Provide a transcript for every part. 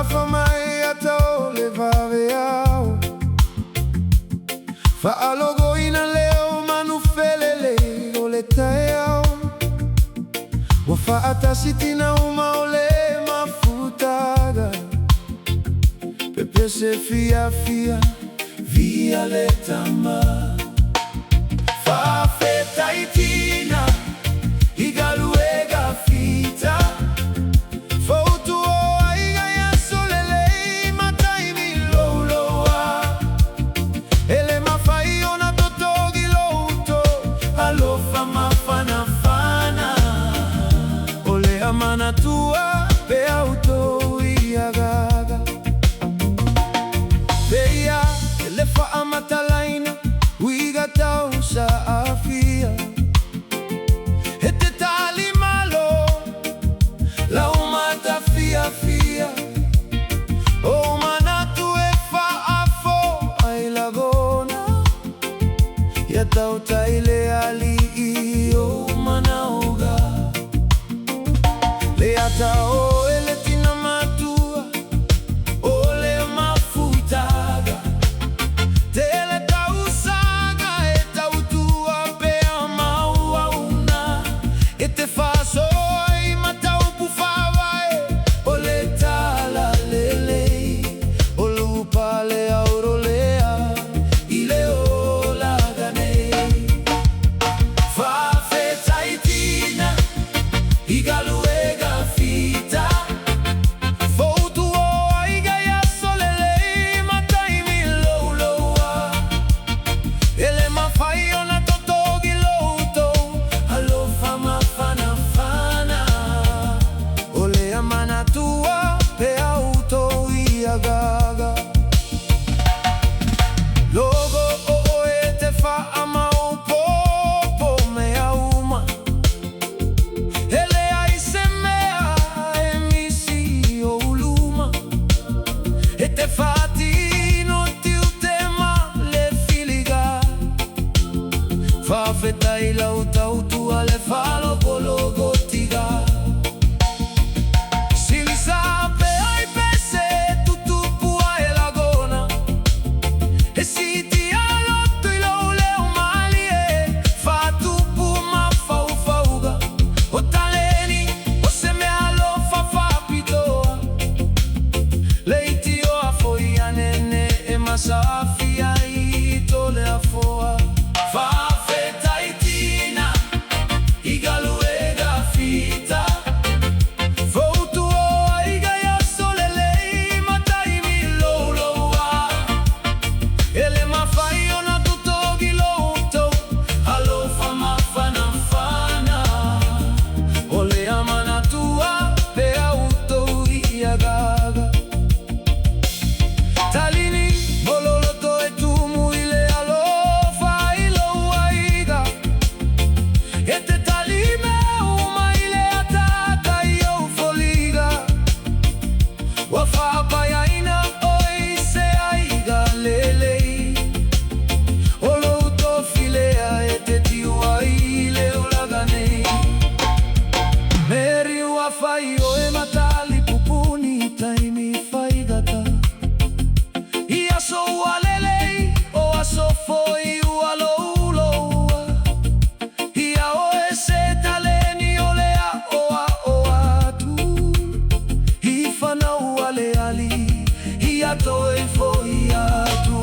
fa mai atao le vaveao fa alogo ina leo manufelele o le taeao wa fa atasitina uma o le mafutaga pepe se fia fia via le tama fa feta itina igaluega fita foutu o aiga ya solele matai mi loloa ele mafai ona totogi louto alofa mafana fana ole amana tua pe auto iagaga beia ele fa amatalaina uiga tausa afia fia o manatu e fa afo ai lagona ya tauta ile ali o manauga le atao ele tina matua o le mafutaga tele tausaga e tautua pe amaua una e te faso gaga logo o e te fa ama o popo me auma ele ai se mea e misi o luma e te fati no tiu tema le filiga fa feta i lauta utua le falo logo tiga Safia i tole a foa fa feta itina igaluega fita foutu o aiga ya solele matai mi loloa ele mafai ona tutogi louto alofa mafana fana ole amana tua pe auto iagaga talini fai o e matali pupuni taimi fai gata ia so alelei o aso foi o alouloa ia o e se taleni o lea o atu i fana o ale ali ia to e foi atu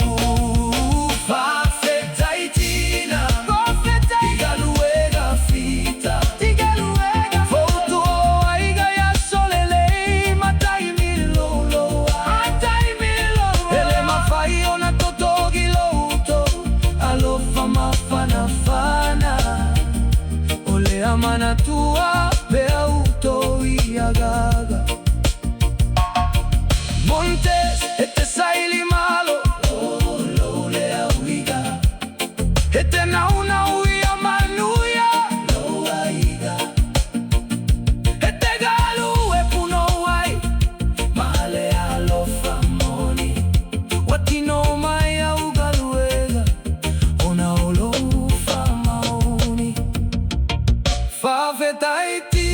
fa feta itina igaluega fita amana tua pe auto iagaga Montes e te saili malo lo le auiga e te nauna uia manuia lo aiga e te galu e puno ai male alo famoni watino mai au galuega ona olo fa feta e ti